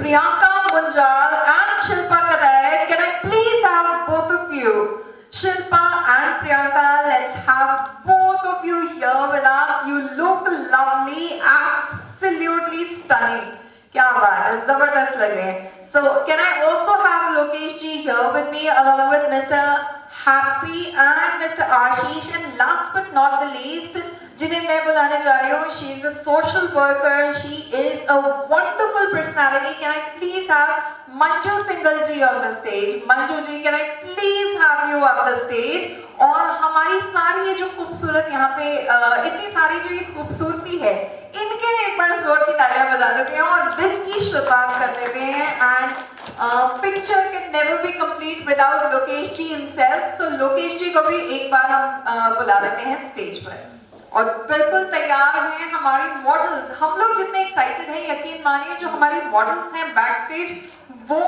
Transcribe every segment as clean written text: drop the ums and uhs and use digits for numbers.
Priyanka Munjal and Shilpa Kadai. Can I please have both of you? Shilpa and Priyanka, let's have both of you here with us. You look lovely, absolutely stunning. क्या बात है, जबरदस्त लग रहे हैं. So can I also have Lokesh ji here with me along with Mr. Happy and Mr. Ashish, and last but not the least, जिन्हें मैं बुलाने जा रही हूँ, she is a social worker, she is a wonderful personality. Can I please have Manju Singhal ji on the stage? Manju ji, can I please have you up the stage? और हमारी सारी ये जो खूबसूरत यहाँ पे इतनी सारी जो ये खूबसूरती है, इनके लिए एक बार जोर की तालियां बजा देते हैं और दिन की शुरुआत कर देते हैं. And picture can never be complete without Lokesh ji himself. So Lokesh ji को भी एक बार हम बुला लेते हैं स्टेज पर. और बिल्कुल तैयार हैं हमारी मॉडल्स. हम लोग जितने एक्साइटेड हैं, यकीन मानिए जो हमारी मॉडल्स हैं बैक स्टेज, वो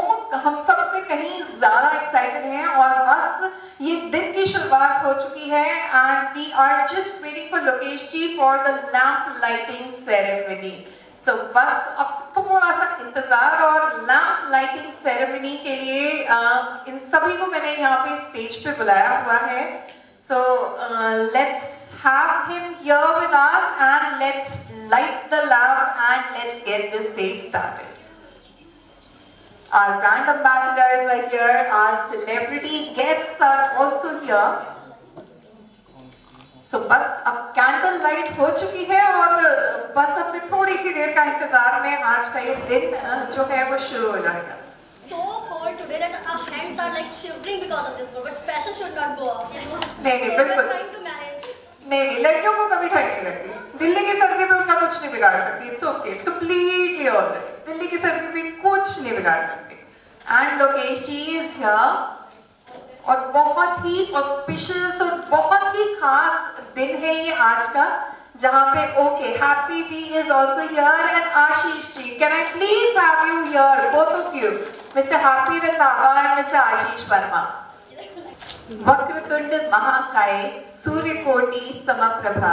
हम सबसे कहीं ज्यादा एक्साइटेड हैं. और बस ये दिन की शुरुआत हो चुकी है and we are just waiting for Lokesh ji for the lamp lighting ceremony. So बस अब थोड़ा सा इंतजार. और लैंप लाइटिंग सेरेमनी के लिए इन सभी को मैंने यहाँ पे स्टेज पे बुलाया हुआ है. So let's have him here with us and let's light the lamp and let's get this day started. Our brand ambassadors are here, our celebrity guests are also here. So बस अब candle light हो चुकी है और बस अब से थोड़ी सी देर का इंतजार में आज का ये दिन जो है वो शुरू हो जाएगा. So cold today that our hands are like shivering because of this cold, but fashion should not go off, you know. नहीं so बिल्कुल trying to manage. नहीं, लड़कियों को कभी ठंड नहीं लगती. दिल्ली की सर्दी में उनका कुछ नहीं बिगाड़ सकती. It's okay, it's completely alright. Delhi की सर्दी में कुछ नहीं बिगाड़ सकती. And Lokesh ji is here और बहुत ही ऑस्पिशियस और बहुत ही खास दिन है ये आज का, जहाँ पे okay Happy ji is also here and Ashish ji. Can I please have you here both of you, mister Happy Randhawa and mister Ashish Verma. वक्रतुंड महाकाय सूर्यकोटि समप्रभा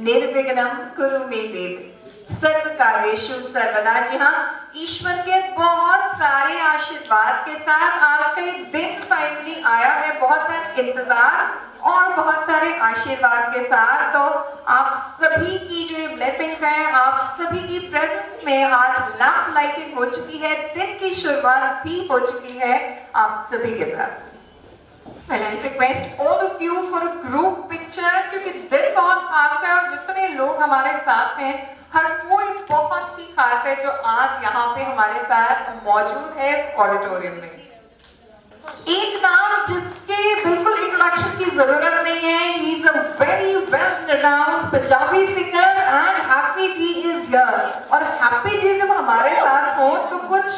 निर्विघ्नं कुरु मे देव सर्वकार्येषु सर्वदा. जी हाँ, ईश्वर के बहुत सारे आशीर्वाद के साथ आज का ये दिन फाइनली आया है. बहुत सारे इंतजार और बहुत सारे आशीर्वाद के साथ. तो आप सभी की जो ये ब्लेसिंग्स हैं, आप सभी की प्रेजेंस में आज लैंप लाइटिंग हो चुकी है. दिन की शुरुआत भी हो चुकी है आप सभी के साथ. Well, I request all of you for a group picture क्योंकि दिन बहुत खास है और जितने लोग हमारे साथ हैं, हर कोई बहुत ही खास है जो आज यहाँ पे हमारे साथ मौजूद है इस ऑडिटोरियम में. एक नाम जिसके बिल्कुल इंट्रोडक्शन की जरूरत नहीं है. He is a very well renowned Punjabi singer and Happy ji is here. और Happy जी जब हमारे साथ हो तो कुछ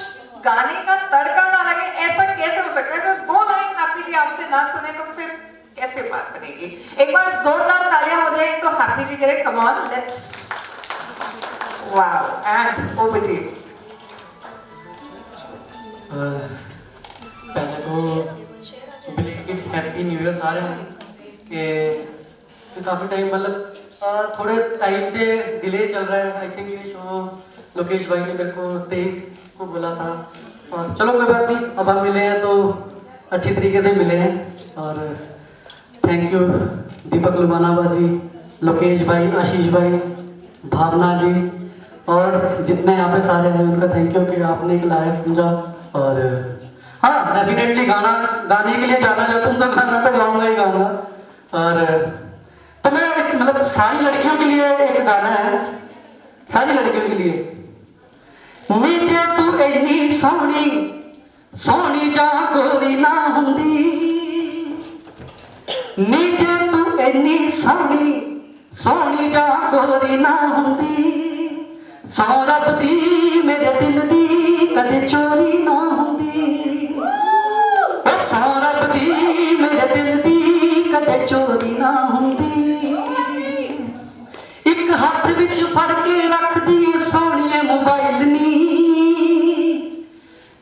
गाने का तड़का ना लगे, ऐसा कैसे हो सकता है? तो दो लाइन हैप्पी जी आपसे ना सुने तो फिर कैसे बात बनेगी? एक बार जोरदार तालियां हो जाए तो हैप्पी जी करे. Come on, let's. Wow, and over to you. पहले तो बिलीव हैप्पी न्यू ईयर सारे के काफ़ी टाइम मतलब थोड़े टाइम से डिले चल रहा है. आई थिंक ये शो लोकेश भाई ने मेरे को 23 को बोला था और चलो कोई बात नहीं, अब हम मिले हैं तो अच्छी तरीके से मिले हैं. और थैंक यू दीपक लुबानावा जी, लोकेश भाई, आशीष भाई, भावना जी और जितने यहाँ पे सारे हैं उनका थैंक यू कि आपने एक लायक समझा. और हाँ, डेफिनेटली गाने के लिए जाना चाहता हूँ तो गाना तो गाऊंगा ही गाऊंगा. और तो मैं मतलब सारी लड़कियों के लिए एक गाना है, सारी लड़कियों के लिए. नीचे तू इन्नी सोहनी सोहनी जा गोरी ना हुंदी, नीचे तू इन्नी सोहनी सोहनी जा गोरी ना हुंदी, सौरभ दी मेरे दिल दी कदे चोरी ना हुंदी, सौरभ दी मेरे दिल दी कदे चोरी ना हुंदी. एक हाथ विच फड़ के रख दी सोहणिए मोबाइल नी,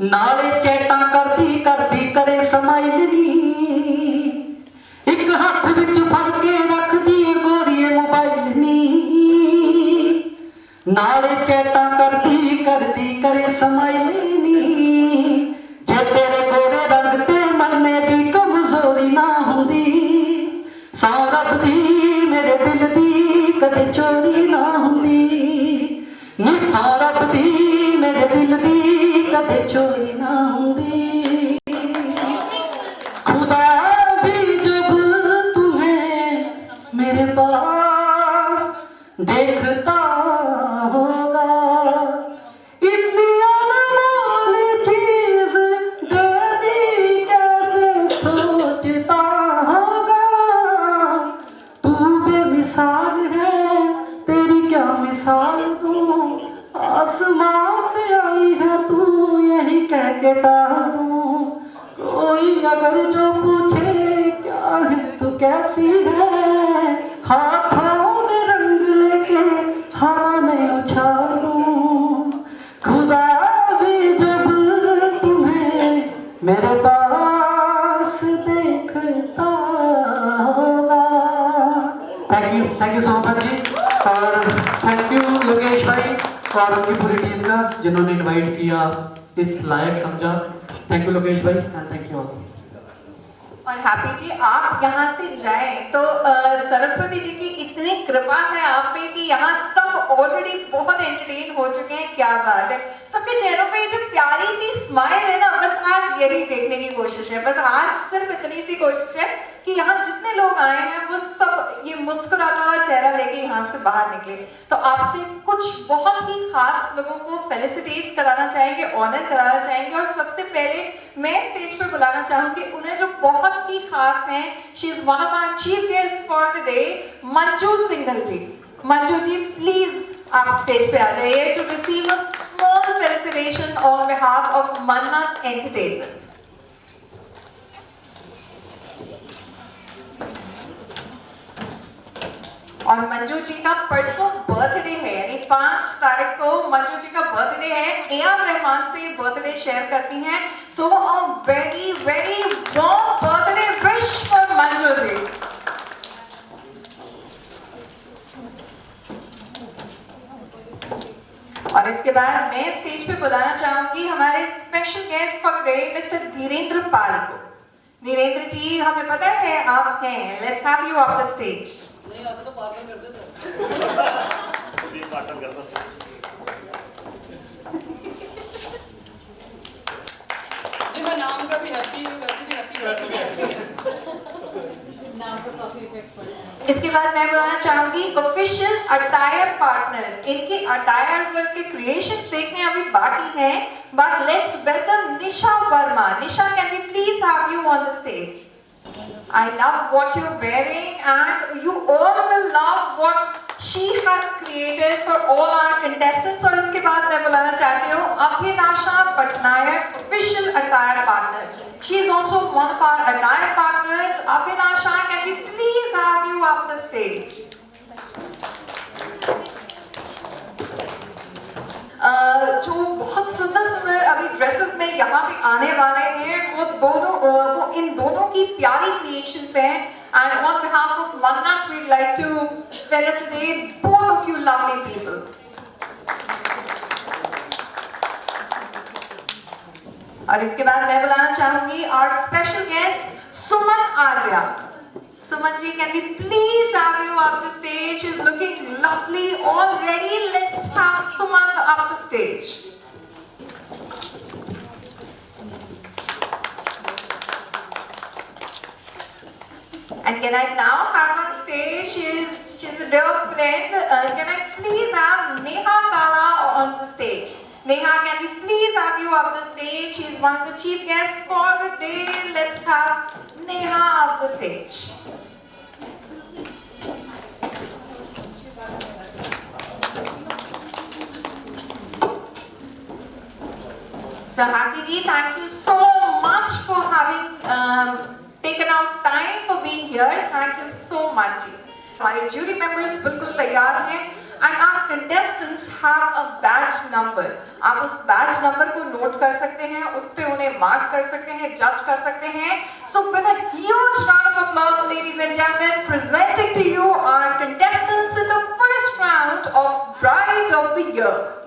नाले चैटा करदी करदी करे समाइल नी. एक हाथ विच फड़ के रख दी गोरीए मोबाइल नी, नाले चैटा करती करती करे समाइली नी जे तेरे गोरे रंग ते मन्ने दी कमजोरी ना हुंदी सौरभ दी मेरे दिल दी कदे चोरी ना हुंदी नी सौरभ दी मेरे दिल दी कदे चोरी ना हुंदी खुदा भी जब तुम्हें मेरे पास देखता होगा इतनी अनमोल चीज दे दी कैसे सोचता होगा तू बेमिसाल है तेरी क्या मिसाल दूं आसमां से आई है तू यही कह के डाल दूं कोई अगर जो पूछे क्या है तू कैसी है हाथों में रंग लेके हवा में उछालूं खुदा भी जब तुम्हें मेरे पास देखता होगा। थैंक यू सो मच जी और थैंक यू योगेश भाई और उनकी पूरी टीम का जिन्होंने इनवाइट किया इस लायक समझा। थैंक यू लोकेश भाई एंड थैंक यू ऑल। और हैप्पी जी आप यहाँ से जाएं तो सरस्वती जी की इतनी कृपा है आप पे कि यहाँ सब ऑलरेडी बहुत एंटरटेन हो चुके हैं। क्या बात है, सबके चेहरों पे जो प्यारी सी स्माइल है ना, बस आज यही देखने की कोशिश है। बस आज सिर्फ इतनी सी कोशिश है कि यहाँ जितने लोग आए हैं वो सब ये मुस्कुराता हुआ चेहरा लेके यहाँ से बाहर निकले। तो आपसे कुछ बहुत ही खास लोगों को फेलिसिटेट कराना चाहेंगे, ऑनर कराना चाहेंगे और सबसे पहले मैं स्टेज पे बुलाना चाहूंगी उन्हें जो बहुत ही खास हैं। She is one of our chief guest for the day, Manju Singhal ji. Manju ji please आप स्टेज पे आ जाइए to receive a small felicitation on behalf of Mannat entertainment. और मंजू जी का परसों बर्थडे है, यानी 5 तारीख को मंजू जी का बर्थडे है। ए.आर. रहमान से बर्थडे शेयर करती हैं। So a very very warm birthday wish for Manju ji. और इसके बाद मैं स्टेज पे बुलाना चाहूंगी हमारे special guest for the day mister Dhirendra Pal को। धीरेन्द्र जी हमें पता है आप हैं, let's have you off the stage. नहीं आता तो पार्सल कर देते जी मैं नाम का भी हैप्पी वैसे भी हैप्पी नाम का काफी इफेक्ट पड़ा है। इसके बाद मैं बुलाना चाहूंगी ऑफिशियल अटायर पार्टनर। इनके अटायर्स और इनके क्रिएशंस देखने अभी बाकी हैं, but let's welcome Nisha Verma. Nisha can we please have you on the stage? I love what you're wearing and you all will love what she has created for all our contestants। और इसके बाद मैं बुलाना चाहती हूँ अभिलाषा Patnaik, official attire partner। She is also one of our attire partners। Abhinasha, can we please have you up the stage? जो बहुत सुंदर सुंदर अभी ड्रेसेस में यहाँ पे आने वाले हैं वो इन दोनों की प्यारी क्रिएशंस हैं। And on behalf of Mannat we'd like to felicitate both of you lovely people. और इसके बाद मैं बुलाना चाहूंगी our special guest Suman Arya. Suman ji, can we please have you up the stage? She's looking lovely already. Let's have Suman up the stage. And can I now have on stage? She's a dear friend. Can I please have Neha Kala on the stage? Neha, can we please have you up the stage? She's one of the chief guests for the day. Let's have Neha up the stage. So Happy ji, thank you so much for having taken out time for being here. Thank you so much ji. हमारे jury members बिल्कुल तैयार हैं and our contestants have a badge number. आप उस badge number को note कर सकते हैं, उस पे उन्हें mark कर सकते हैं, judge कर सकते हैं. So with a huge round of applause, ladies and gentlemen, presenting to you our contestants in the first round of Bride of the year.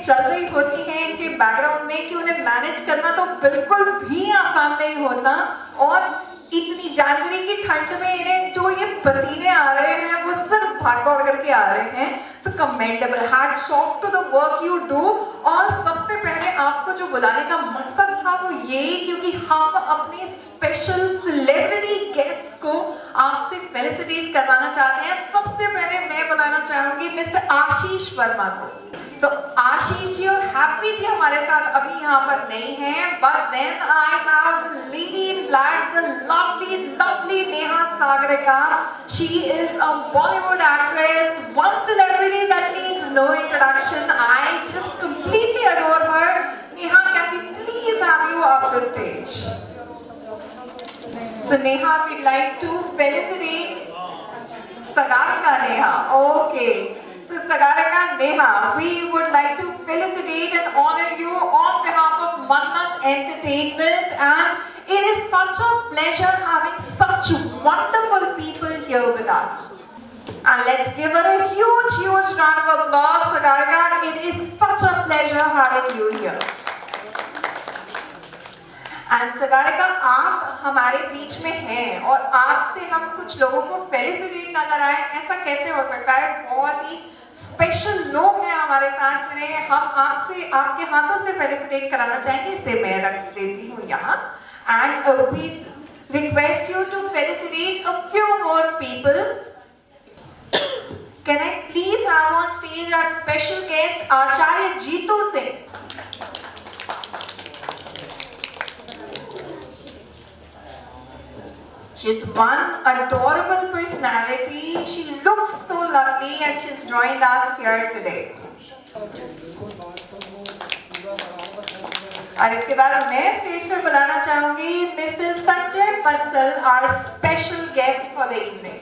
चल रही होती हैं इनके बैकग्राउंड में कि उन्हें मैनेज करना तो बिल्कुल भी आसान नहीं होता। और इतनी जनवरी की ठंड में इन्हें जो ये पसीने आ रहे हैं वो सिर्फ भाग दौड़ करके आ रहे हैं। So commendable, hats off to the work you do. और सबसे पहले आपको जो बुलाने का मकसद था वो ये, क्योंकि हम अपने स्पेशल सेलिब्रिटी गेस्ट को आपसे फेलिसिटेट करवाना चाहते हैं। सबसे पहले मैं बुलाना चाहूंगी मिस्टर आशीष वर्मा को। So आशीष जी और हैप्पी जी हमारे साथ अभी यहाँ पर नहीं हैं, but then I have the lady in black, the lovely Neha Sagarika. She is a Bollywood actress, one celebrity that needs no introduction. I just completely adore her. Neha, can we please have you up the stage? So Neha, we'd like to felicitate Sagarika Neha. Okay. So Sagarika Neha, we would like to felicitate and honor you on behalf of Mannat Entertainment, and it is such a pleasure having such wonderful people here with us. And let's give her a huge round of applause, Sagarika. It is such a pleasure having you here. And Sagarika, आप हमारे बीच में हैं और आपसे हम कुछ लोगों को फेलिसिटेट ना कराएं, ऐसा कैसे हो सकता है? बहुत ही स्पेशल लोग हैं हमारे साथ जिन्हें हम आपसे आपके हाथों से फेलिसिटेट कराना चाहेंगे. इसे मैं रख देती हूँ यहाँ. And we request you to felicitate a few more people. Can I please have on stage our special guest Acharya Jeetu Singh. She's one adorable personality. She looks so lovely and she's joined us here today. और इसके बाद मैं stage पर बुलाना चाहूंगी mister Sanjay Bansal, our special guest for the evening.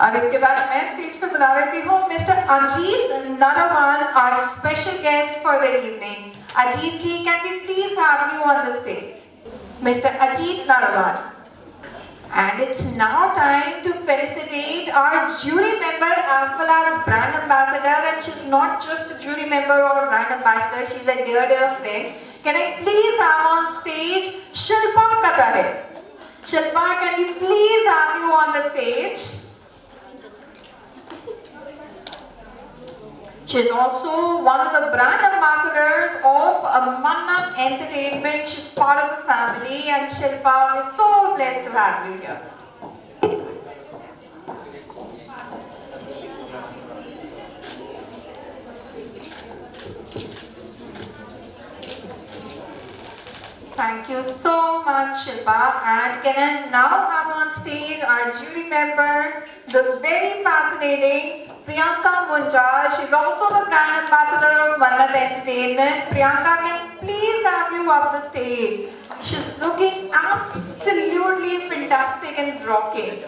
और इसके बाद मैं स्टेज पर बुला रही हूँ mister Ajit Narawal, our special guest for the evening. Ajit ji, can we please have you on the stage? Mr. Ajit Narawal. And it's now time to felicitate our jury member as well as brand ambassador. And she's not just a jury member or brand ambassador, she's a dear friend. Can I please have on stage Shilpa Katare? Shilpa, can we please have you on the stage? She's also one of the brand ambassadors of Mannat Entertainment. She's part of the family, and Shilpa, we're so blessed to have you here. Thank you so much, Shilpa. And can I now have on stage our jury member, the very fascinating Priyanka Munjal. She's also the brand ambassador of Mannat Entertainment. Priyanka, can please have you up the stage? She's looking absolutely fantastic and rocking.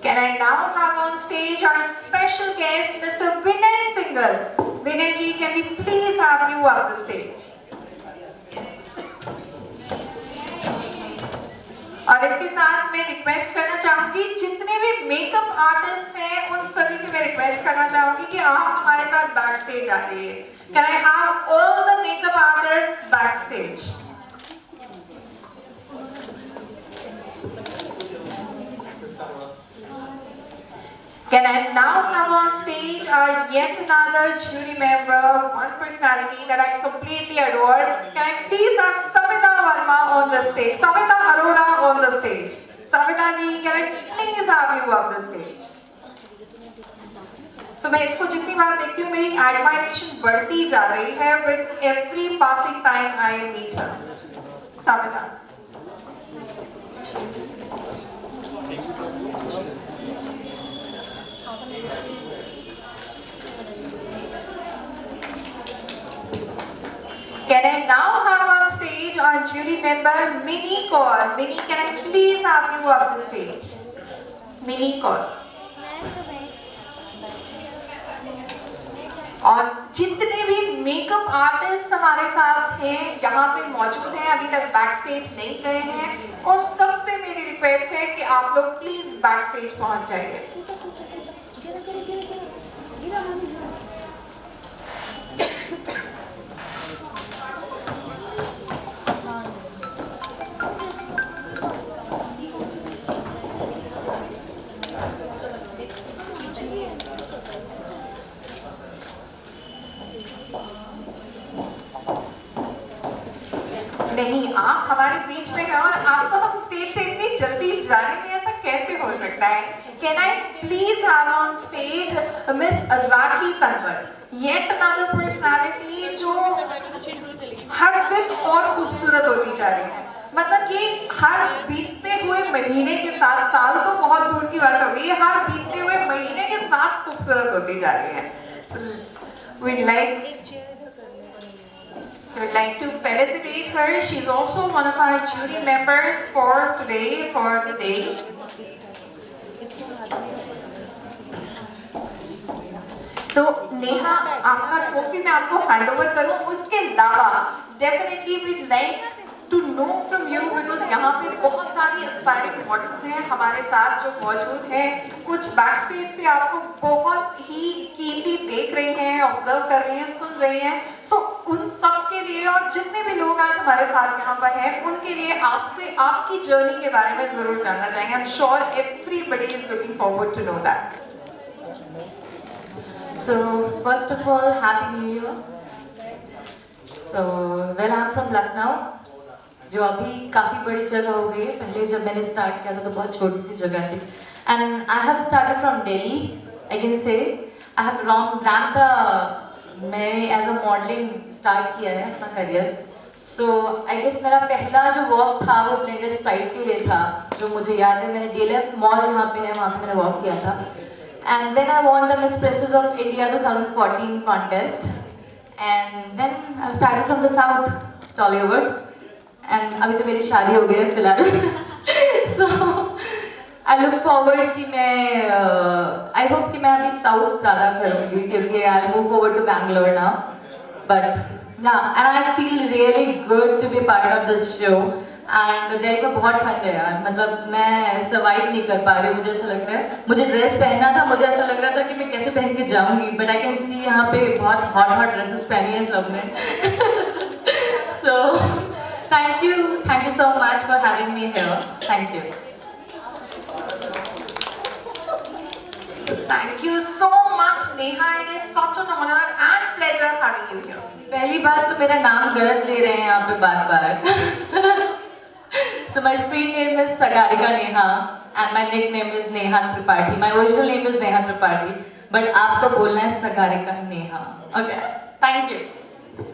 Can I now have on stage our special guest, Mr. Vinay Singhal. Vinay ji, can we please have you up the stage? और इसके साथ मैं request करना चाहूंगी जितने भी makeup artist हैं उन सभी से मैं रिक्वेस्ट करना चाहूंगी कि आप हमारे साथ बैक स्टेज आ जाइए. Can I have all the makeup artists backstage? Can I now have on stage our yet another jury member, one personality that I completely adore. Can I please have Savita Verma on the stage? Savita Arora on the stage. Savita ji, can I please have you up the stage? So मैं इसको जितनी बार देखती हूँ मेरी admiration बढ़ती जा रही है with every passing time I meet her. Savita. Can I now have on stage our jury member Mini Kaur? Mini, can I please have you up the stage? Mini Kaur. और जितने भी makeup artist हमारे साथ हैं यहाँ पे मौजूद हैं, अभी तक बैक स्टेज नहीं गए हैं, उन सबसे मेरी रिक्वेस्ट है कि आप लोग प्लीज बैक स्टेज पहुंच जाइए. बीच जाने में ऐसा कैसे हो सकता है? Can I please have on stage Miss Rakhi Tanwar? Yet another personality जो हर दिन और खूबसूरत होती जा रही है। मतलब कि हर बीतते हुए महीने के साथ, साल तो बहुत दूर की बात हो गई, हर बीतते हुए महीने के साथ खूबसूरत होती जा रही है। So we'd like to felicitate her. She's also one of our jury members for today, for the day. So Neha, आपका ट्रॉफी मैं आपको हैंड ओवर करूँ, उसके अलावा definitely we'd like to know from you, because यहाँ पे बहुत सारी aspiring models हैं हमारे साथ जो मौजूद हैं, कुछ बैकस्टेज से आपको बहुत ही कीनली देख रहे हैं, ऑब्जर्व कर रहे हैं, सुन रहे हैं। सो उन सब के लिए और जितने भी लोग आज हमारे साथ यहाँ पर हैं, उनके लिए आपसे आपकी जर्नी के बारे में जरूर जानना चाहेंगे। I'm sure everybody is looking forward to know that. So first of all, Happy New Year. So well, I'm from Lucknow, जो अभी काफ़ी बड़ी जगह हो गई है। पहले जब मैंने स्टार्ट किया था तो बहुत छोटी सी जगह थी। And I have started from Delhi. I can say I have ramped मैं एज अ मॉडलिंग स्टार्ट किया है अपना करियर। सो आई गेस मेरा पहला जो वर्क था वो ब्लेंडेड स्प्राइट के लिए था, जो मुझे याद है मैंने DLF मॉल यहाँ पे है, वहाँ पे मैंने वर्क किया था। And then I won the Miss Princess of India 2014 contest. And then I started from the South, Tollywood. And अभी तो मेरी शादी हो गई है फिलहाल। So I look forward कि मैं I hope कि मैं अभी साउथ ज़्यादा करूँगी, क्योंकि I'll move over to Bangalore now. But yeah, and I feel really good to be part of this show. And Delhi में बहुत ठंड है यार, मतलब मैं सर्वाइव नहीं कर पा रही, मुझे ऐसा लग रहा है। मुझे ड्रेस पहनना था, मुझे ऐसा लग रहा था कि मैं कैसे पहन के जाऊंगी, बट आई कैन सी यहाँ पे बहुत हॉट ड्रेसेस पहनी है सबने। So thank you so much for having me here. Thank you. Thank you so much, Neha. It is such an honor and pleasure having you here. पहली बात तो मेरा नाम गलत ले रहे हैं यहाँ पे बार-बार। So my screen name is Sagarika Neha and my nickname is Neha Tripathi. My original name is Neha Tripathi, but आपको बोलना है Sagarika Neha. Okay? Thank you.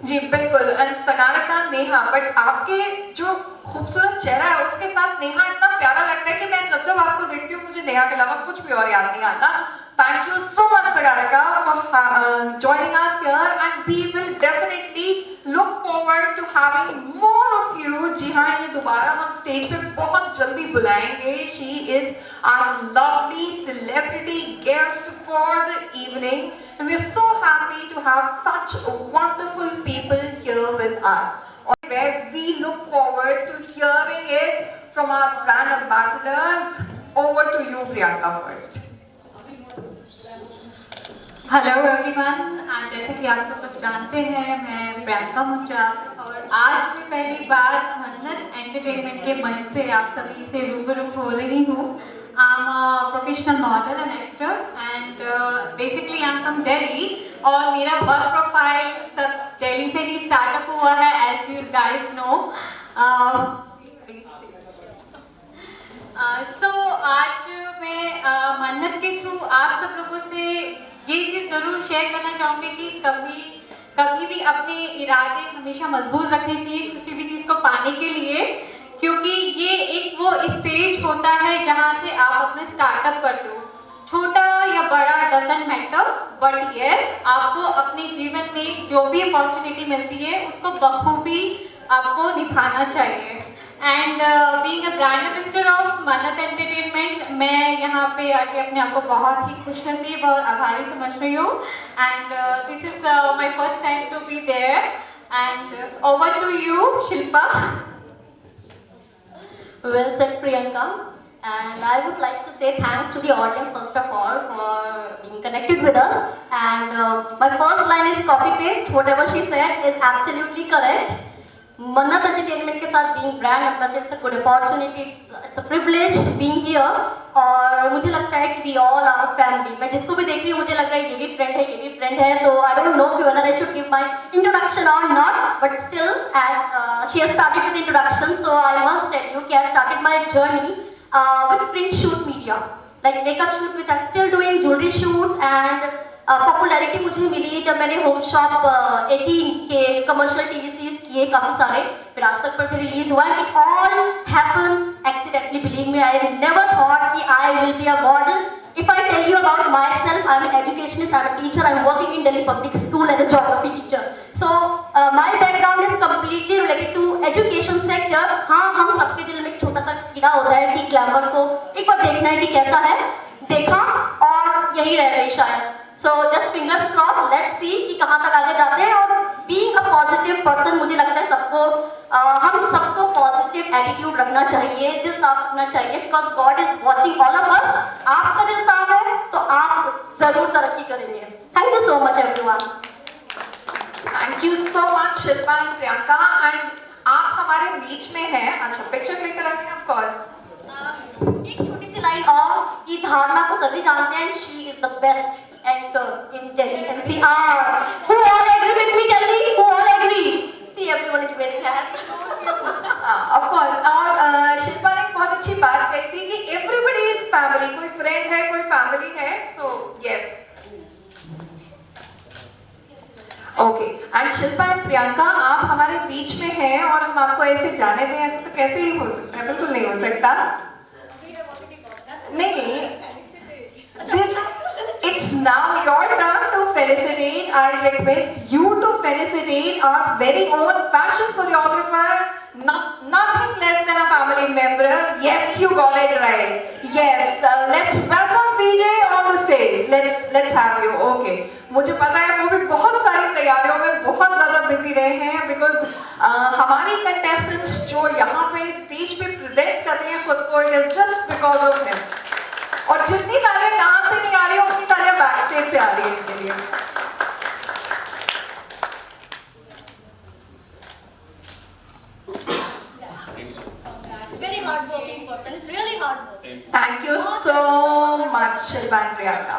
जी बिल्कुल, and Sagarika Neha, but आपके जो खूबसूरत चेहरा है उसके साथ नेहा इतना प्यारा लगता है कि मैं जब आपको देखती हूँ मुझे नेहा के अलावा कुछ भी और याद नहीं आता। Thank you so much, Sagarika, for joining us here, and we will definitely look forward to having more of you. जी हाँ, ये दोबारा हम स्टेज पे बहुत जल्दी बुलाएंगे। She is our lovely celebrity guest for the evening, and we are so happy to have such wonderful people here with us. Where we look forward to hearing it from our brand ambassadors. Over to you, Priyanka, first. Hello everyone, जैसे कि आप सब लोग जानते हैं मैं प्रियंका मुंजा, और आज मैं पहली बार मन्नत एंटरटेनमेंट के मंच से आप सभी से रूबरू हो रही हूँ। I am a professional model and actor and basically I am from Delhi, और मेरा वर्क प्रोफाइल सब दिल्ली से ही स्टार्टअप हुआ है, एज यू गाइस नो। सो आज मैं मन्नत के थ्रू आप सब लोगों से ये चीज़ ज़रूर शेयर करना चाहूँगी कि कभी भी अपने इरादे हमेशा मजबूत रखने चाहिए किसी भी चीज़ को पाने के लिए, क्योंकि ये एक वो स्टेज होता है जहाँ से आप अपने स्टार्टअप करते हो। छोटा या बड़ा डजंट मैटर, बट यस आपको अपने जीवन में जो भी अपॉर्चुनिटी मिलती है उसको बखूबी आपको निभाना चाहिए। And being a brand ambassador of Mannat entertainment, मैं यहाँ पे आके अपने आप को बहुत ही खुशनसीब और आभारी समझ रही हूँ। And this is my first time to be there, and over to you Shilpa. Well said, Priyanka. And I would like to say thanks to the audience first of all for being connected with us. And my first line is copy paste. Whatever she said is absolutely correct. Mannat Entertainment के साथ being brand ambassador is a good opportunity. It's a privilege being here. और मुझे लगता है कि we all are a family. मैं जिसको भी देख रही हूँ मुझे लग रहा है ये भी friend है, ये भी friend है. So I don't know whether I should give my introduction or not. But still, as she has started with the introduction, so I must tell you कि I started my journey with print shoot media, like makeup shoot which I'm still doing, jewelry shoots, and popularity मुझे मिली जब मैंने home shop 18 के commercial TV series किए काफी सारे, फिर आज तक पर भी रिलीज हुआ. It all happen accidentally, believe me. I never thought कि I will be a model. If I tell you about myself, I'm an educationist, I'm a teacher, I'm working in Delhi Public School as a geography teacher. So my background is completely related to education sector. हाँ, हम सबके दिल में एक छोटा सा कीड़ा होता है कि ग्लैमर को एक बार देखना है कि कैसा है, देखा और यही रह गई शायद. So just fingers crossed, let's see कि कहाँ तक आगे जाते हैं. और being a positive person, मुझे लगता है सबको हम सबको पॉजिटिव एटीट्यूड रखना चाहिए, दिल साफ रखना चाहिए, because God is watching all of us. आपका दिल साफ है तो आप जरूर तरक्की करेंगे. Thank you so much everyone. Thank you so much Shilpa and Priyanka. And आप हमारे बीच में हैं. अच्छा, पिक्चर क्लिक कराएंगे ऑफ कोर्स. एक छोटी सी लाइन और कि धारणा को सभी जानते हैं, she is the best anchor in Delhi NCR. Who all agree with me? Tell me, who all agree? See, everyone is very happy. Of course. और शिल्पा ने बहुत अच्छी बात कही थी कि एवरीबडी इज फैमिली. कोई फ्रेंड है, कोई फैमिली है. So yes, okay. And Shilpa and Priyanka, आप हमारे बीच में हैं और हम आपको ऐसे जाने दें, ऐसे तो कैसे ही हो सकता है? बिल्कुल नहीं हो सकता. नहीं, it's now your turn to felicitate. I request you to felicitate our very own fashion choreographer, nothing less than a family member. Yes, you got it right. Yes, let's welcome PJ on the stage. Let's have you. Okay. मुझे पता है वो भी बहुत सारी तैयारियों में बहुत ज़्यादा बिजी रहे हैं, बिकॉज हमारी कंटेस्टेंट्स जो यहाँ पे स्टेज पे प्रेजेंट कर रही हैं खुद को, it is just because of him. और जितनी तालियां यहाँ से नहीं आ रही है उतनी तालियां बैक स्टेज से आ रही है इनके लिए. Very hardworking person. It's really hardworking. Thank you so much, Shilpa and Priyanka.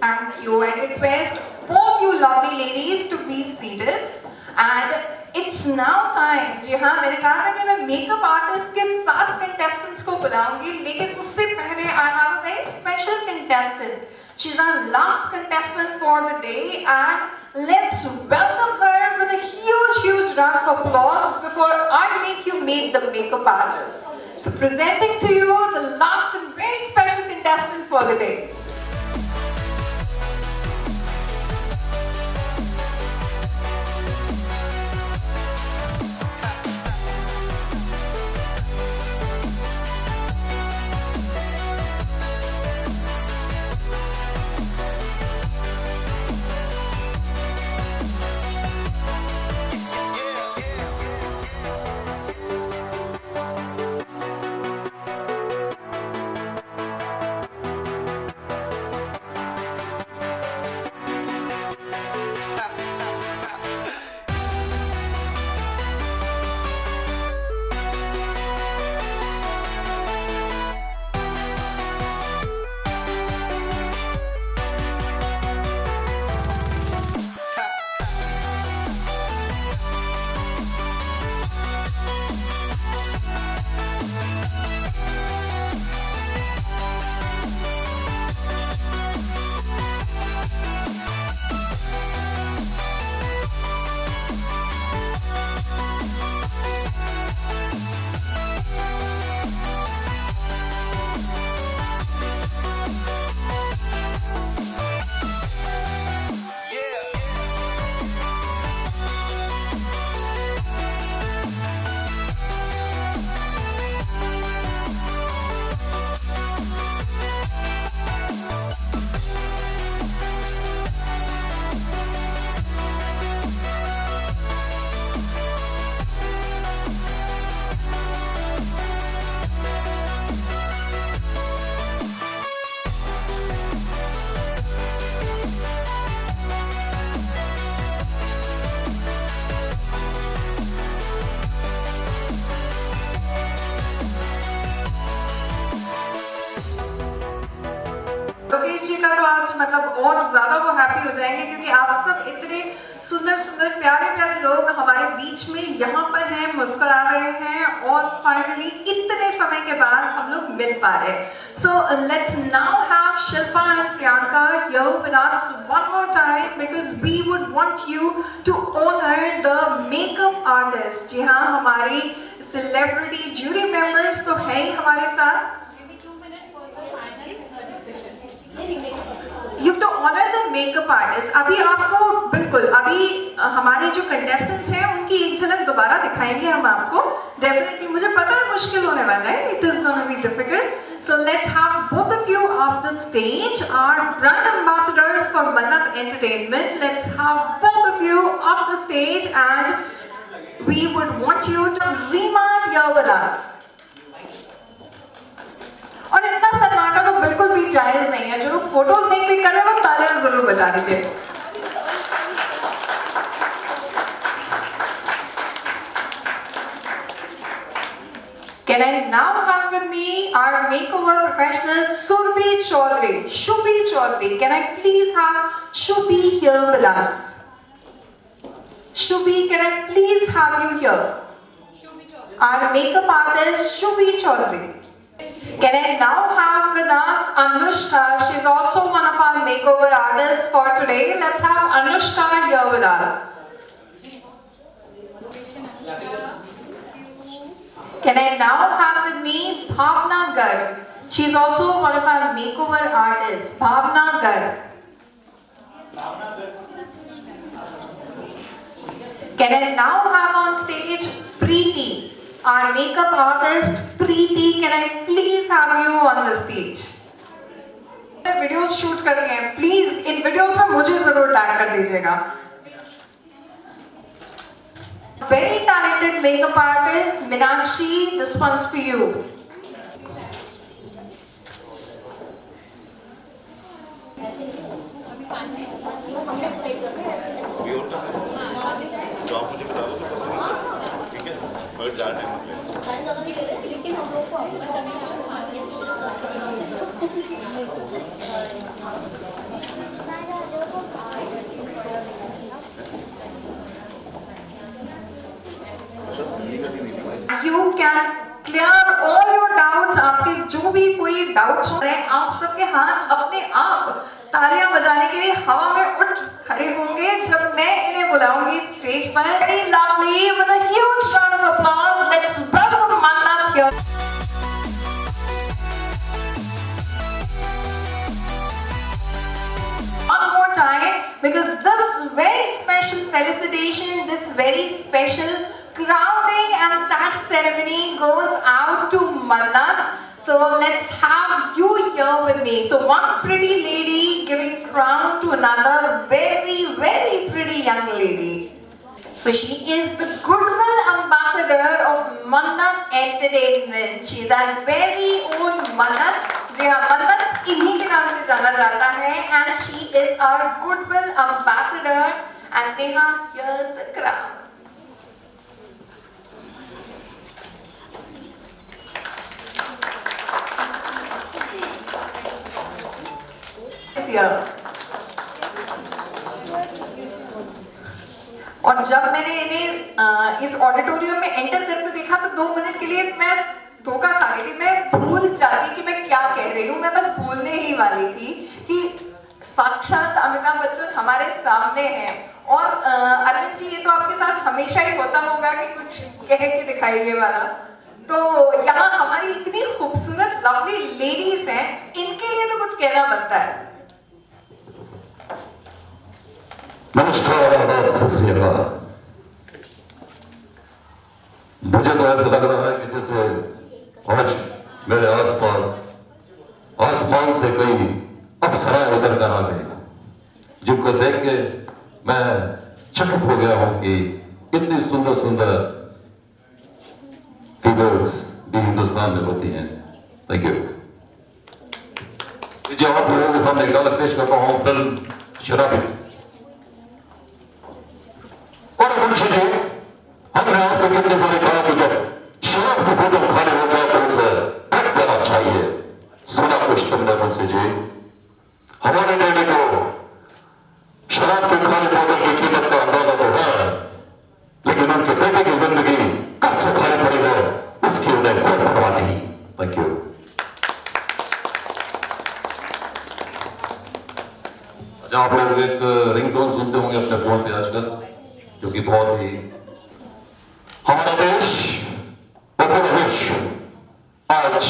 Thank you. I request both you lovely ladies to be seated. And it's now time. जी हाँ, मैंने कहा था कि मैं मेकअप आर्टिस्ट के 7 कंटेस्टेंट्स को बुलाऊंगी, लेकिन उससे पहले I have a very special contestant. She's our last contestant for the day, and let's welcome her with a huge round of applause before I make you meet the makeup artist. So presenting to you the last and very special contestant for the day. Lokesh जी का तो आज मतलब और ज्यादा वो happy हो जाएंगे, क्योंकि आप सब इतने सुंदर सुंदर प्यारे प्यारे लोग हमारे बीच में यहाँ पर हैं, मुस्कुरा रहे हैं और फाइनली इतने इतने समय के बाद हम लोग मिल पा रहे हैं. So let's now have Shilpa and Priyanka here with us one more time because we would want you to honor the makeup artist. जी हाँ, हमारी celebrity jury members तो हैं ही हमारे साथ. Give me 2 minutes for the final discussion. You have to honor the makeup artist. अभी आपको बिल्कुल अभी हमारे जो contestants हैं उनकी एक झलक दोबारा दिखाएंगे हम आपको. Definitely मुझे पता है मुश्किल होने वाला है. It is going to be difficult. So let's have both of you off the stage, our brand ambassadors for Mannat Entertainment. Let's have both of you off the stage and we would want you to remind here with us. और इतना सन्नाटा तो बिल्कुल भी जायज नहीं है. जो लोग फोटोज नहीं क्लिक कर रहे हैं वो तालियां जरूर बजा दीजिए. Can I now have with me our makeover professional Surbhi Chaudhary? Shubhi Chaudhary. Can I please have Shubhi here with us? Shubhi, can I please have you here? Our makeup artist Shubhi Chaudhary. Can I now have with us Anushka? She's also one of our makeover artists for today. Let's have Anushka here with us. Can I now have with me Bhavna Garg? She's also one of our makeover artists. Bhavna Garg. Can I now have on stage Preeti? Our makeup artist Preeti, can I please have you on the stage? Videos shoot कर रहे हैं, please in videos में मुझे जरूर tag कर दीजिएगा. Very talented makeup artist Meenakshi, this one's for you. Job मुझे बता दो तो पसंद है, ठीक है, और ज़्यादा टाइम मत लेना. You can clear all your doubts. आपके जो भी कोई doubts हो रहे हैं, आप सबके हाथ अपने आप तालियां बजाने के लिए हवा में उठ खड़े होंगे जब मैं इन्हें बुलाऊंगी स्टेज पर. Very lovely, with a huge round of applause. Let's welcome Mannat here. One more time, because this very special felicitation, this very special crowning and sash ceremony goes out to Mannat. So let's have you here with me. So one pretty lady giving crown to another very, very pretty young lady. So she is the goodwill ambassador of Mannat Entertainment. She is our very own Mannat. जी हाँ, मन्नत इन्हीं के नाम से जाना जाता है. And she is our goodwill ambassador. And Neha, here's the crown. और जब मैंने इन्हें इस ऑडिटोरियम में एंटर करके देखा तो 2 मिनट के लिए मैं धोखा खा गई थी. मैं भूल जाती कि मैं क्या कह रही हूँ. मैं बस भूलने ही वाली थी कि साक्षात अमिताभ बच्चन हमारे सामने हैं. और अरविंद जी, ये तो आपके साथ हमेशा ही होता होगा कि कुछ कह के दिखाइए वाला. तो यहाँ हमारी इतनी खूबसूरत लवली लेडीज हैं, इनके लिए तो कुछ कहना बनता है. नमस्कार, सत श्री अकाल. मुझे तो ऐसा लग रहा है कि जैसे आज मेरे आसपास आसमान से कई अप्सराएं उतर कर आ गई, जिनको देख के मैं चकित हो गया हूं कि इतनी सुंदर सुंदर फीमेल्स भी हिंदुस्तान में होती हैं. Thank you. जो आप लोगों के सामने गाना पेश करता हूं फिल्म शराबी. और मुझे जी, हमने आपसे कितने बार कहा कि जब शराब की बोतल खाली हो जाए तो उसे फेंक देना चाहिए. सुना कुछ तुमने मुझसे जी. हमारे डैडी को शराब की खाली बोतल की कीमत का अंदाजा तो है, लेकिन उनके बेटे की जिंदगी कब से खाली पड़ी है उसकी उन्हें कोई परवाह नहीं. अच्छा, आप लोग एक रिंगटोन सुनते होंगे अपने फोन पे आजकल, जो कि बहुत ही हमारा देश और पूरा विश्व आज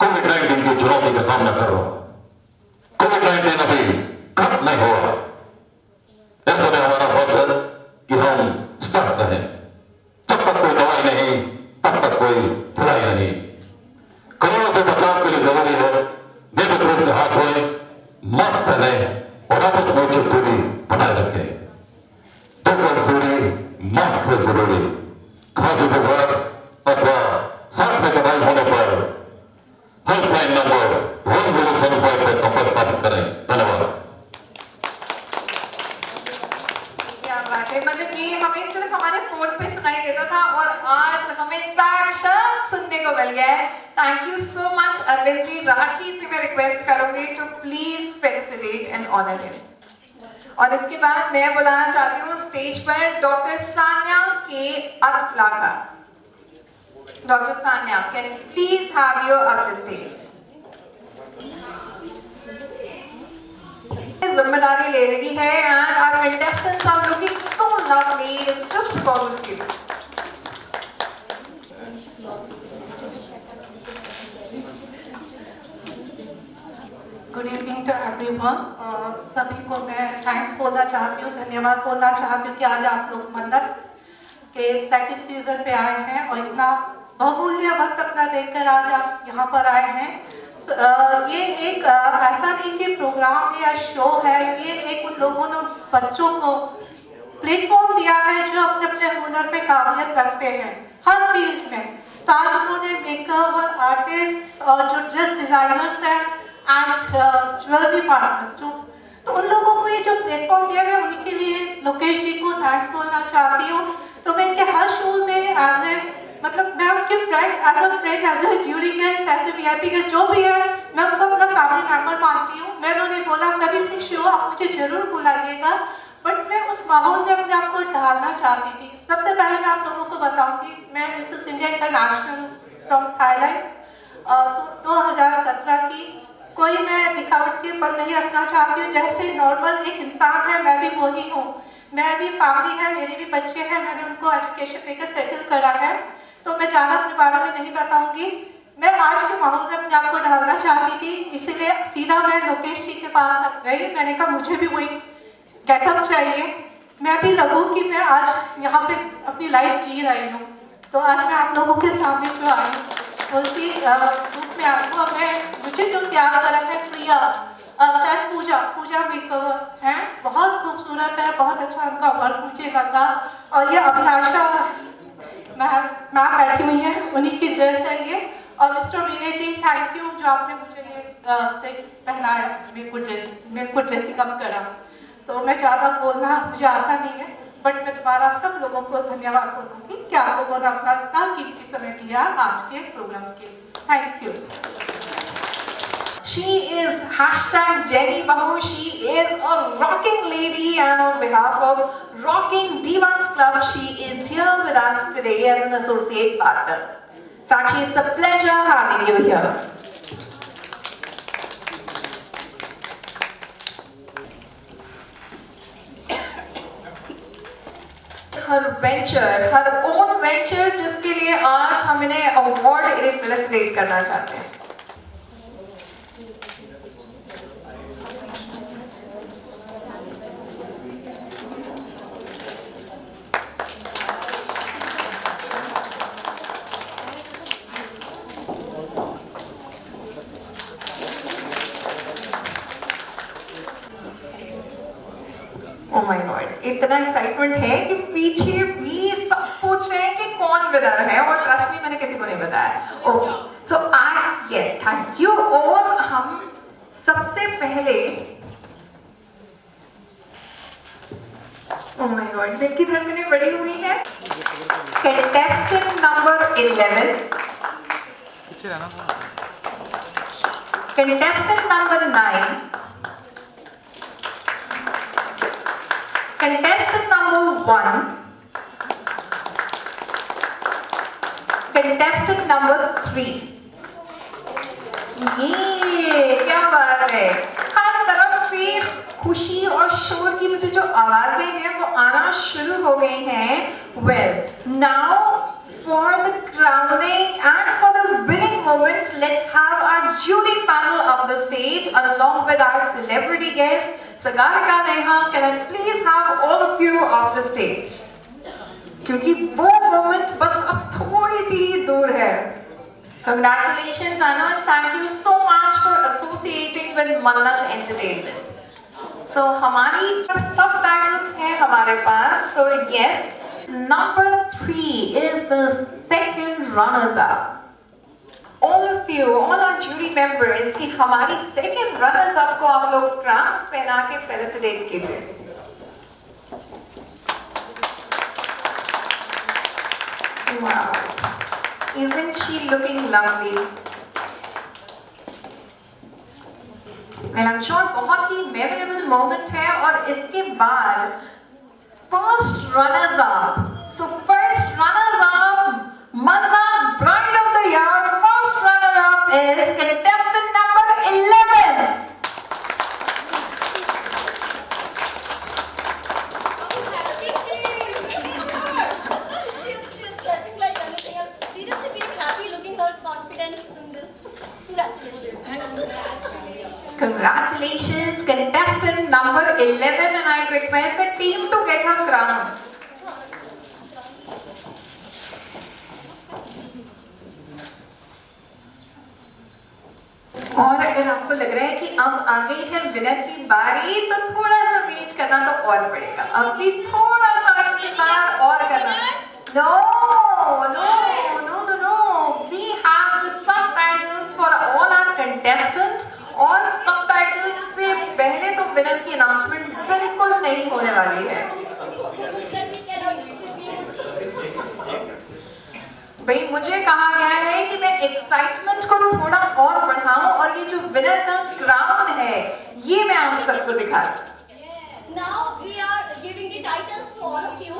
कोविड-19 की चुनौती का सामना कर रहा है। कोविड-19 अभी खत्म नहीं हुआ। ऐसे में हमारा फर्ज है कि हम सतर्क रहें। जब तक कोई दवाई नहीं, तब तक कोई ढिलाई नहीं। कोरोना से बचाव के लिए जरूरी है नियमित रूप से हाथ धोएं, मास्क पहने और आपस में उचित दूरी बनाए रखें। 2 गज दूरी, मास्क है जरूरी। खांसी बुखार अथवा सांस में कठिनाई होने पर हेल्पलाइन नंबर 1075 पर संपर्क स्थापित करें। धन्यवाद। क्या बात है, मतलब ये हमें सिर्फ हमारे फोन पे सुनाई देता था और आज हमें साक्षात सुनने को मिल गया है। Thank you so much Arvind ji. Rakhi से मैं रिक्वेस्ट करूंगी to please felicitate and honour him. और इसके बाद मैं बुलाना चाहती हूँ स्टेज पर डॉक्टर सान्या के अतलाका। Doctor Sanya, can you please have you up the stage. जिम्मेदारी ले रही है and our contestants are looking so lovely. It's just because of you. Good evening to everyone. सभी को मैं थैंक्स बोलना चाहती हूँ, धन्यवाद बोलना चाहती हूँ कि आज आप लोग मन्नत के सेकंड सीजन पे आए हैं और इतना बहुमूल्य वक्त अपना देकर आज आप यहाँ पर आए हैं। ये एक ऐसा नहीं कि प्रोग्राम या शो है, ये एक उन लोगों ने बच्चों को प्लेटफॉर्म दिया है जो अपने अपने हुनर में काबिलियत रखते हैं हर फील्ड में। तो आज उन्होंने मेकअप और आर्टिस्ट और जो ड्रेस डिजाइनर्स हैं एंड ज्वेलरी पार्टनर्स तो उन लोगों को ये जो प्लेटफॉर्म दिया है उनके लिए लोकेश जी को थैंक्स बोलना चाहती हूँ। तो मैं इनके हर शो में एज ए मतलब मैं उनके friend as a during guest as a VIP guest जो भी है मैं उनको अपना फैमिली मेंबर मानती हूँ। मैं उन्होंने बोला कभी भी शो आप मुझे जरूर बुलाइएगा, बट मैं उस माहौल में अपने आप को ढालना चाहती थी। सबसे पहले मैं आप लोगों को बताऊंगी मैं Mrs India international from Thailand 2017 की। कोई मैं दिखावट के पल नहीं रखना चाहती हूँ, जैसे नॉर्मल एक इंसान है मैं भी वही हूँ। मैं भी फैमिली है, मेरे भी बच्चे हैं, मैंने उनको एजुकेशन देकर सेटल करा है, तो मैं ज़्यादा अपने बारे में नहीं बताऊंगी। मैं आज के माहौल में अपने आप को ढालना चाहती थी, इसीलिए सीधा मैं लोकेश जी के पास गई। मैंने कहा मुझे भी वही गेटअप चाहिए, मैं भी लगूँ कि मैं आज यहाँ पे अपनी लाइफ जी रही हूँ। तो आज मैं आप लोगों के सामने जो आई हूँ उसी रूप में आपको मैं मुझे जो तैयार करा है प्रिया शायद पूजा मेकओवर है, बहुत खूबसूरत है, बहुत अच्छा उनका वर्क मुझे लगा। और ये अभिलाषा मैम बैठी हुई है, उन्हीं की ड्रेस है ये। और mister Vinay ji thank you जो आपने मुझे ये सेट पहनाया, मेरे को ड्रेसिंग अप करा। तो मैं ज़्यादा बोलना मुझे आता नहीं है, बट मैं दोबारा आप सब लोगों को धन्यवाद बोलूँगी कि आप लोगों ने अपना इतना कीमती समय दिया आज के प्रोग्राम के लिए। Thank you. She is #JennyBahu. She is a rocking lady, and on behalf of Rocking Divas Club, she is here with us today as an associate partner. Sakshi, it's a pleasure having you here. her own venture, जिसके लिए आज हम इन्हें award felicitate करना चाहते हैं। Oh my God, इतना excitement है कि पीछे भी सब पूछ रहे हैं कि कौन विनर है, और ट्रस्ट मी मैंने किसी को नहीं बताया। Okay, so yes thank you. और हम सबसे पहले oh my God, दिल की धड़कनें बड़ी हुई है। Contestant number 11, contestant number 9, contestant number 1, contestant number 3। ये क्या बात है, हर तरफ से खुशी और शोर की मुझे जो आवाजें हैं वो आना शुरू हो गई हैं. Well, now for the crowning and for the winning moments, let's have our jury panel up the stage along with our celebrity guest Sagarika Neha. Can I please have all of you off the stage? क्योंकि वो moment बस अब थोड़ी सी ही दूर है. Congratulations Anuj, thank you so much for associating with Mannat Entertainment. So हमारी subtitles हैं हमारे पास. So yes, number 3 is the second runners-up. All of you, all our jury members, कि हमारी second runners-up को आप लोग crown पहना के felicitate कीजिए. Wow, isn't she looking lovely? Well, I'm sure बहुत ही memorable moment है और इसके बाद first runners up. So first runners up, Mannat Bride of the Year. First runner up is contestant number 11. She's dressing like anything else. Seriously, we are happy looking her confidence in this. Congratulations. Congratulations, contestant number 11, and I request the team to get her crown. और अगर आपको लग रहा है कि अब आ गई है विनर की बारी, तो थोड़ा सा वेट करना तो और पड़ेगा. अब भी थोड़ा सा इंतजार और करना. No. We have the subtitles for all our contestants. और subtitles से पहले तो विनर की अनाउंसमेंट बिल्कुल नहीं होने वाली है. भाई मुझे कहा गया है कि मैं एक्साइटमेंट को थोड़ा और बढ़ाऊं और ये जो विनर का क्राउन है ये मैं आप सबको दिखा दूं. Now we are giving the titles to all of you.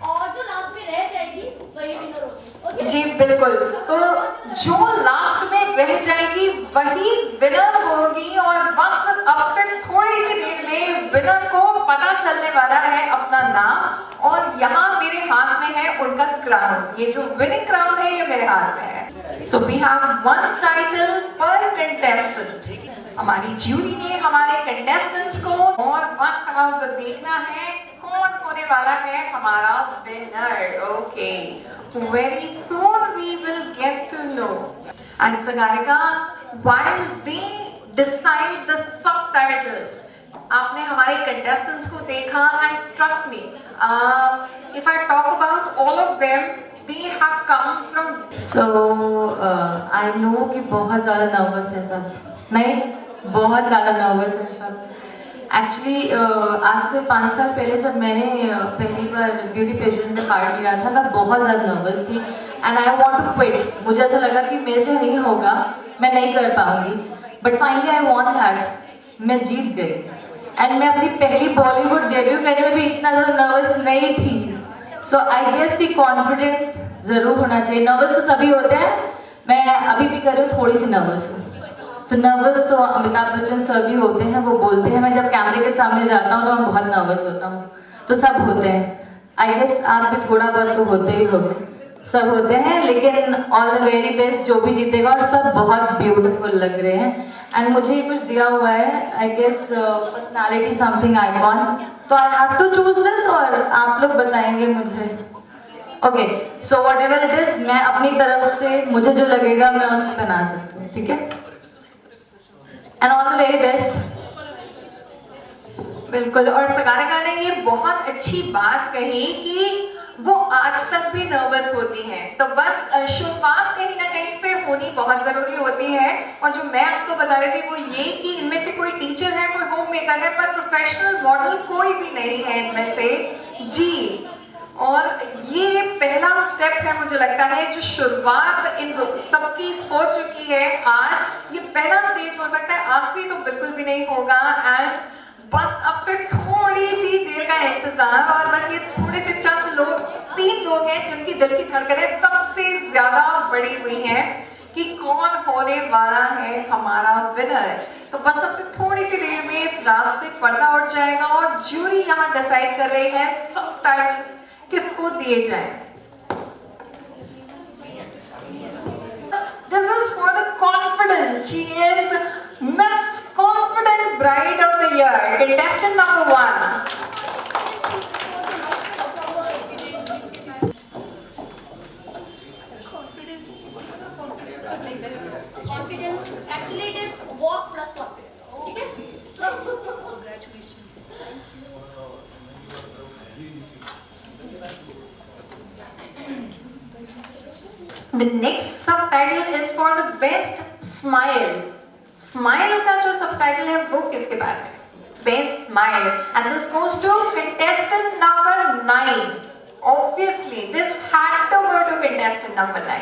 और जो लास्ट में रह जाएगी वही विनर होगी. Okay? जी बिल्कुल. तो जो लास्ट में रह जाएगी वही विनर होगी और बस अब से थोड़ी सी देर में विनर को पता चलने वाला है अपना नाम और यहाँ मेरे हाथ में है उनका क्राउन. ये जो विनिंग क्राउन है ये मेरे हाथ में है. So we have one title per contestant. हमारी ज्यूरी ने हमारे कंटेस्टेंट्स को और बस अब देखना है कौन होने वाला है हमारा winner. Okay, very soon we will get to know. And Sagarika, while they decide the subtitles, आपने हमारे contestants को देखा and trust me, if I talk about all of them, they have come from. So I know कि बहुत ज़्यादा nervous है सब. नहीं, बहुत ज़्यादा नर्वस है सब. एक्चुअली आज से 5 साल पहले जब मैंने पहली बार ब्यूटी पेजेंट में पार्ट लिया था मैं बहुत ज़्यादा नर्वस थी and I want to quit. मुझे ऐसा लगा कि मेरे से नहीं होगा, मैं नहीं कर पाऊंगी. But finally I von that. मैं जीत गई एंड मैं अपनी पहली बॉलीवुड डेब्यू करने में भी इतना ज़्यादा नर्वस नहीं थी. सो आई गेस कि कॉन्फिडेंट ज़रूर होना चाहिए. नर्वस तो सभी होते हैं, मैं अभी भी कर रही हूँ थोड़ी सी नर्वस हूँ. तो नर्वस तो अमिताभ बच्चन सर भी होते हैं, वो बोलते हैं मैं जब कैमरे के सामने जाता हूँ तो मैं बहुत नर्वस होता हूँ. तो सब होते हैं. आई गेस आप भी थोड़ा बहुत तो होते ही होंगे, सब होते हैं. लेकिन ऑल द वेरी बेस्ट जो भी जीतेगा. और सब बहुत ब्यूटीफुल लग रहे हैं एंड मुझे कुछ दिया हुआ है I guess personality something icon. तो I have to choose this और आप लोग बताएंगे मुझे. Okay, so whatever it is मैं अपनी तरफ से मुझे जो लगेगा मैं उसको पहना सकती हूँ. ठीक है, and all the very best. बिल्कुल. और सगारिका ने ये बहुत अच्छी बात कही कि वो आज तक भी नर्वस होती हैं. तो बस शुरुआत कहीं ना कहीं से होनी बहुत जरूरी होती है. और जो मैं आपको बता रही थी वो ये कि इनमें से कोई टीचर है, कोई होम मेकर है, पर प्रोफेशनल मॉडल कोई भी नहीं है इनमें से. जी, और ये पहला स्टेप है मुझे लगता है जो शुरुआत इन सबकी हो चुकी है आज. ये पहला स्टेज हो सकता है, आखिरी तो बिल्कुल भी नहीं होगा. एंड बस अब से थोड़ी सी देर का इंतजार और बस ये थोड़े से चंद लोग, 3 लोग हैं जिनकी दिल की धड़कनें सबसे ज्यादा बढ़ी हुई हैं कि कौन होने वाला है हमारा विनर। तो बस सबसे थोड़ी सी देर में इस रात से पर्दा उठ जाएगा और जूरी यहाँ डिसाइड कर रही है सबटाइटल्स किसको दिए जाएं। This is for the confidence. She is Miss Confident Bride of the Year, contestant number 1. Confidence, actually it is walk plus confidence. ठीक है? So, Congratulations. The next subtitle is for the best smile. Smile का जो subtitle है वो किसके पास है? Best smile, and this goes to contestant number 9. Obviously, this had to go to contestant number 9.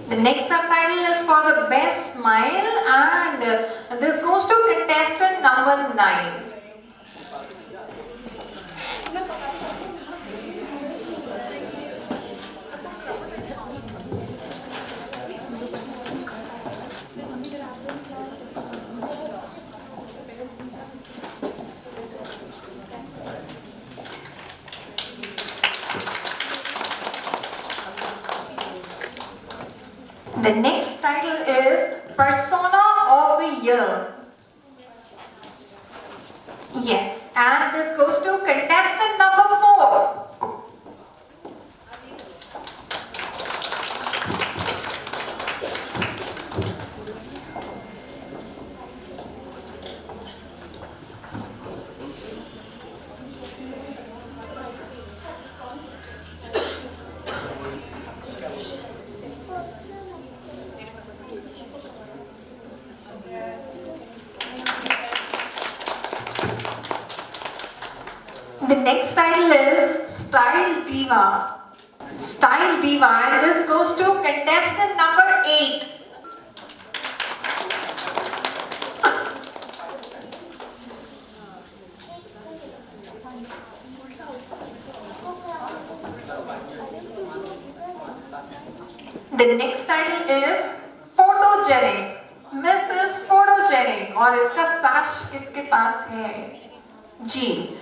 The next subtitle is for the best smile, and this goes to contestant number 9. The next title is Persona of the Year. Yes, and this goes to contestant number 4. The next title is Style Diva. Style Diva, and this goes to contestant number 8. The next title is Photogenic. Mrs. Photogenic, और इसका साश किसके पास है? जी।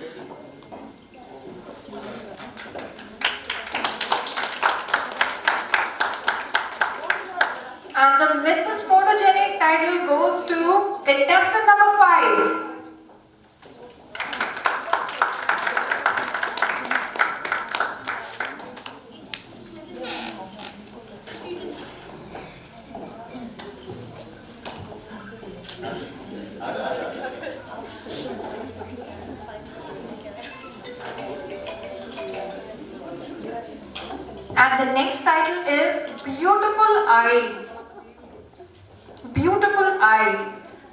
And the Mrs. Photogenic title goes to contestant number 5. And the next title is Beautiful Eyes. Beautiful Eyes.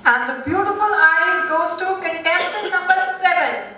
And the Beautiful Eyes goes to contestant number 7.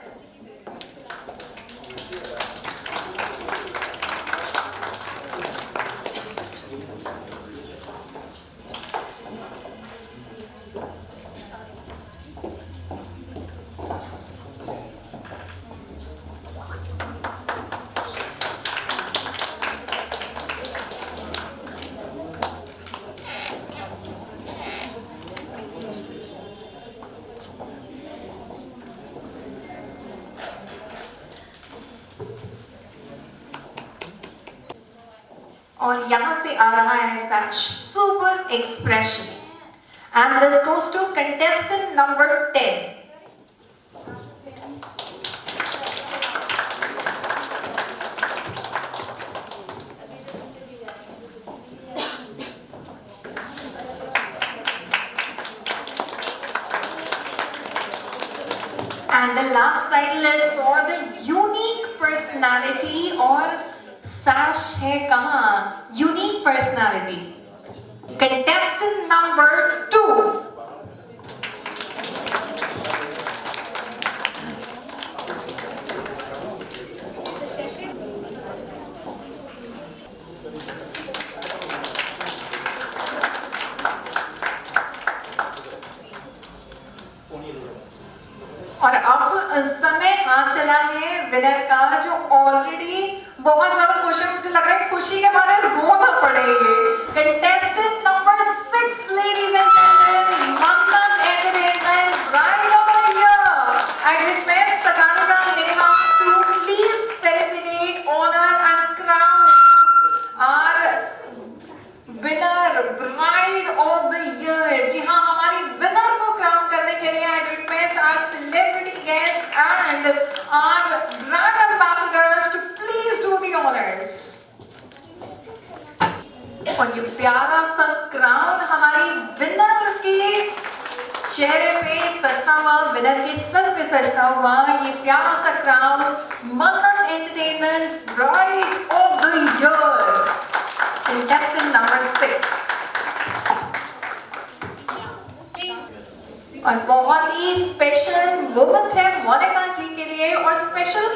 और यहाँ से आ रहा है such super expression, and this goes to contestant number 10. And the last title is for the unique personality, और साश है कहाँ? Unique personality. Contestant number 2. और अब समय आ चला है विनर का, जो ऑलरेडी बहुत ज्यादा क्वेश्चन मुझे लग रहा है खुशी के बारे में रोना पड़ेगी। Contestant number 6, ladies and gentleman, Mannat entertainment bride of the year. I request सदानुरा Neha to please felicitate, honour and crown our winner bride of the year. जी हाँ, हमारी विनर को क्राउन करने के लिए I request our celebrity guest and our brand ambassadors to please do the honours. और ये प्यारा सा क्राउन हमारी विनर के चेहरे पे सजता हुआ, विनर के सर पे सजता हुआ ये प्यारा सा क्राउन मन्नत entertainment bride of the year contestant number 6। और बहुत ही स्पेशल मोमेंट है मोनिका जी के लिए, और स्पेशल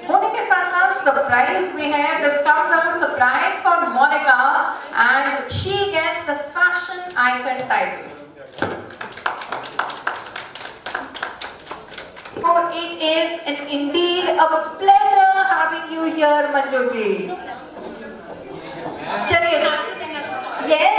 होने के साथ साथ सरप्राइज भी है। This comes as a surprise for Monika and she gets the fashion icon title. So it is indeed a pleasure having you here, Manju ji. चलिए, yes,